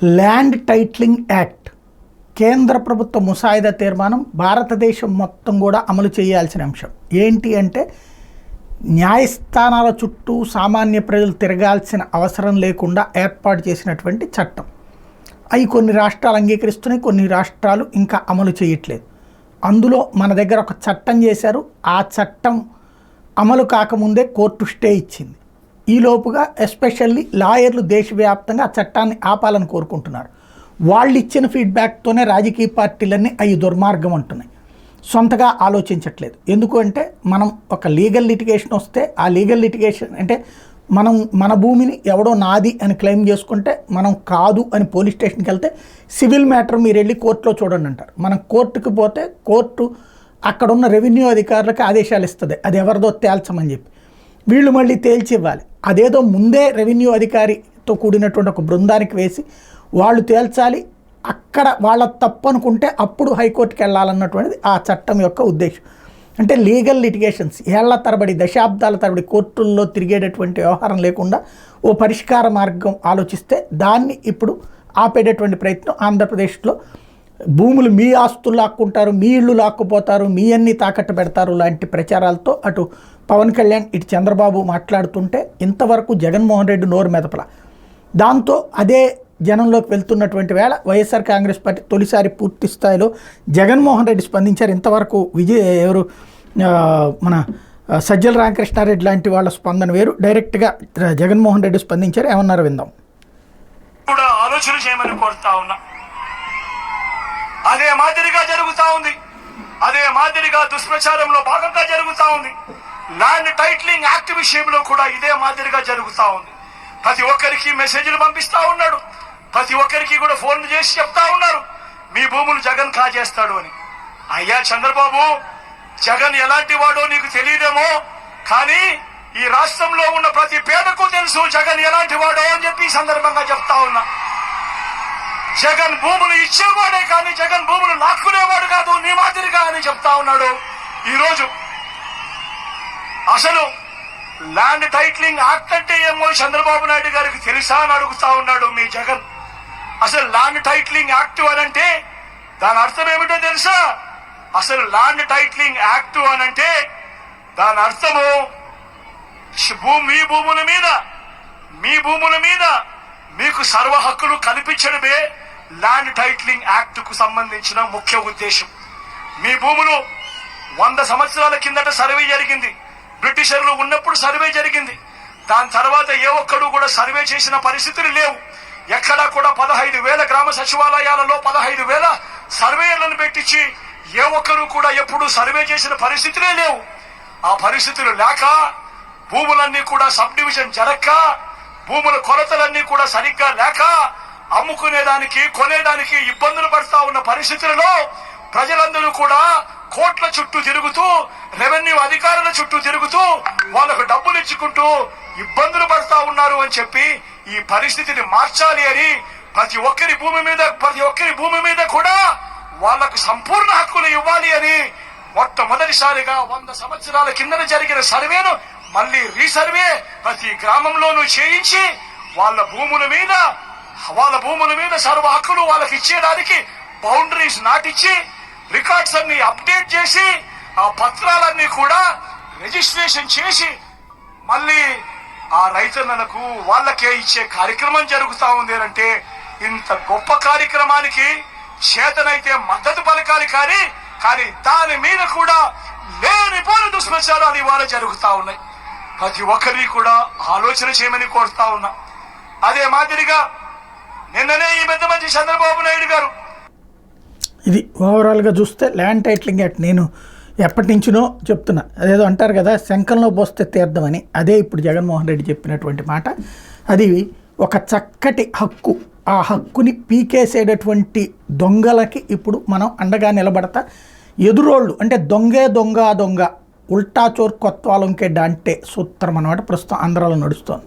Land titling act కేంద్ర ప్రభుత్వ ముసాయిదా తీర్మానం భారతదేశం మొత్తం కూడా అమలు చేయాల్సిన అంశం. ఏంటి అంటే న్యాయస్థానాల చుట్టూ సామాన్య ప్రజలు తిరగాల్సిన అవసరం లేకుండా ఏర్పాటు చేసినటువంటి చట్టం. అవి కొన్ని రాష్ట్రాలు అంగీకరిస్తున్నాయి, కొన్ని రాష్ట్రాలు ఇంకా అమలు చేయట్లేదు. అందులో మన దగ్గర ఒక చట్టం చేశారు. ఆ చట్టం అమలు కాకముందే కోర్టు స్టే ఇచ్చింది. ఈలోపుగా ఎస్పెషల్లీ లాయర్లు దేశవ్యాప్తంగా ఆ చట్టాన్ని ఆపాలని కోరుకుంటున్నారు. వాళ్ళు ఇచ్చిన ఫీడ్బ్యాక్తోనే రాజకీయ పార్టీలన్నీ అవి దుర్మార్గం అంటున్నాయి. సొంతగా ఆలోచించట్లేదు. ఎందుకు అంటే మనం ఒక లీగల్ లిటిగేషన్ వస్తే ఆ లీగల్ లిటిగేషన్ అంటే మనం మన భూమిని ఎవడో నాది అని క్లెయిమ్ చేసుకుంటే మనం కాదు అని పోలీస్ స్టేషన్కి వెళ్తే సివిల్ మ్యాటర్ మీరు వెళ్ళి కోర్టులో చూడండి అంటారు. మనం కోర్టుకు పోతే కోర్టు అక్కడున్న రెవెన్యూ అధికారులకు ఆదేశాలు ఇస్తుంది అది ఎవరిదో తేల్చమని చెప్పి. వీళ్ళు మళ్ళీ తేల్చి ఇవ్వాలి. అదేదో ముందే రెవెన్యూ అధికారితో కూడినటువంటి ఒక బృందానికి వేసి వాళ్ళు తేల్చాలి. అక్కడ వాళ్ళ తప్పు అనుకుంటే అప్పుడు హైకోర్టుకి వెళ్ళాలన్నటువంటిది ఆ చట్టం యొక్క ఉద్దేశం. అంటే లీగల్ లిటిగేషన్స్ ఏళ్ల తరబడి దశాబ్దాల తరబడి కోర్టుల్లో తిరిగేటటువంటి వ్యవహారం లేకుండా ఓ పరిష్కార మార్గం ఆలోచిస్తే దాన్ని ఇప్పుడు ఆపేటటువంటి ప్రయత్నం ఆంధ్రప్రదేశ్లో. భూములు మీ ఆస్తులు లాక్కుంటారు, మీ ఇళ్ళు లాక్కుపోతారు, మీ అన్నీ తాకట్టు పెడతారు లాంటి ప్రచారాలతో అటు పవన్ కళ్యాణ్ ఇటు చంద్రబాబు మాట్లాడుతుంటే ఇంతవరకు జగన్మోహన్ రెడ్డి నోరు మెదపల. దాంతో అదే జనంలోకి వెళ్తున్నటువంటి వేళ వైఎస్ఆర్ కాంగ్రెస్ పార్టీ తొలిసారి పూర్తి స్థాయిలో జగన్మోహన్ రెడ్డి స్పందించారు. ఇంతవరకు మన సజ్జల రామకృష్ణారెడ్డి లాంటి వాళ్ళ స్పందన వేరు. డైరెక్ట్గా జగన్మోహన్ రెడ్డి స్పందించారు. ఏమన్నారు విందాం. కూడా ఆలోచన చేయమని కోరుతా ఉన్నా. అదే మాదిరిగా జరుగుతా ఉంది, అదే మాదిరిగా దుష్ప్రచారంలో భాగంగా జరుగుతా ఉంది. ల్యాండ్ టైటిలింగ్ యాక్ట్ విషయంలో కూడా ఇదే మాదిరిగా జరుగుతా ఉంది. ప్రతి ఒక్కరికి మెసేజ్లు పంపిస్తా ఉన్నాడు, ప్రతి ఒక్కరికి కూడా ఫోన్లు చేసి చెప్తా ఉన్నారు మీ భూములు జగన్ కాజేస్తాడు అని. అయ్యా చంద్రబాబు, జగన్ ఎలాంటి వాడో నీకు తెలియదేమో, కానీ ఈ రాష్ట్రంలో ఉన్న ప్రతి పేదకు తెలుసు జగన్ ఎలాంటి వాడో అని చెప్పి ఈ సందర్భంగా చెప్తా ఉన్నా. జగన్ భూములు ఇచ్చేవాడే కానీ జగన్ భూములు లాక్కునేవాడు కాదు నీ మాదిరిగా అని చెప్తా ఉన్నాడు. ఈరోజు అసలు ల్యాండ్ టైటిలింగ్ యాక్ట్ అంటే ఏమో చంద్రబాబు నాయుడు గారికి తెలుసా అని అడుగుతా ఉన్నాడు మీ జగన్. అసలు ల్యాండ్ టైటిలింగ్ యాక్ట్ అనంటే దాని అర్థం ఏమిటో తెలుసా? అసలు ల్యాండ్ టైటిలింగ్ యాక్ట్ అనంటే దాని అర్థము మీ భూముల మీద మీకు సర్వ హక్కులు కల్పించడమే ల్యాండ్ టైటిలింగ్ యాక్ట్ కు సంబంధించిన ముఖ్య ఉద్దేశం. మీ భూములు 100 సంవత్సరాల కిందట సర్వే జరిగింది, బ్రిటిషర్లు ఉన్నప్పుడు సర్వే జరిగింది. దాని తర్వాత ఏ ఒక్కడు కూడా సర్వే చేసిన పరిస్థితులు లేవు. ఎక్కడా కూడా 15,000 గ్రామ సచివాలయాలలో 15,000 సర్వేయర్లను పెట్టించి ఏ ఒక్కరు కూడా ఎప్పుడు సర్వే చేసిన పరిస్థితులే లేవు. ఆ పరిస్థితులు లేక భూములన్నీ కూడా సబ్ డివిజన్ జరక్క, భూముల కొలతలన్నీ కూడా సరిగ్గా లేక అమ్ముకునేదానికి కొనేదానికి ఇబ్బందులు పడతా ఉన్న పరిస్థితులలో ప్రజలందరూ కూడా కోట్ల చుట్టూ తిరుగుతూ రెవెన్యూ అధికారుల చుట్టూ తిరుగుతూ వాళ్ళకు డబ్బులు ఇచ్చుకుంటూ ఇబ్బందులు పడతా ఉన్నారు అని చెప్పి ఈ పరిస్థితిని మార్చాలి అని ప్రతి ఒక్కరి భూమి మీద కూడా వాళ్లకు సంపూర్ణ హక్కులు ఇవ్వాలి అని మొట్టమొదటిసారిగా 100 సంవత్సరాల కిందన జరిగిన సర్వేను మళ్ళీ రీసర్వే ప్రతి గ్రామంలోనూ చేయించి వాళ్ళ భూముల మీద సర్వ హక్కులు వాళ్ళకి ఇచ్చేదానికి బౌండరీస్ నాటిచ్చి రికార్డ్స్ అన్ని అప్డేట్ చేసి ఆ పత్రాలన్నీ కూడా రిజిస్ట్రేషన్ చేసి మళ్ళీ ఆ రైతన్నలకు వాళ్ళకే ఇచ్చే కార్యక్రమం జరుగుతా ఉంది అంటే ఇంత గొప్ప కార్యక్రమానికి చేతనైతే మద్దతు పలకాలి కానీ దాని మీద కూడా లేనిపోని దుష్ప్రచారాలు ఇవాళ జరుగుతా ఉన్నాయి. ప్రతి ఒక్కరిని కూడా ఆలోచన చేయమని కోరుతా ఉన్నా. అదే మాదిరిగా నిన్ననే ఈ పెద్ద మంచి చంద్రబాబు నాయుడు గారు ఇది ఓవరాల్గా చూస్తే ల్యాండ్ టైటిలింగ్ యాక్ట్ నేను ఎప్పటి నుంచినో చెప్తున్నా. అదేదో అంటారు కదా శంఖంలో పోస్తే తీర్థమని, అదే ఇప్పుడు జగన్మోహన్ రెడ్డి చెప్పినటువంటి మాట. అది ఒక చక్కటి హక్కు. ఆ హక్కుని పీకేసేటటువంటి దొంగలకి ఇప్పుడు మనం అండగా నిలబడతా ఎదురోళ్ళు అంటే దొంగ ఉల్టా చోర్ కొత్వాలంకే డాంటే సూత్రం అన్నమాట ప్రస్తుతం ఆంధ్రాలో నడుస్తోంది.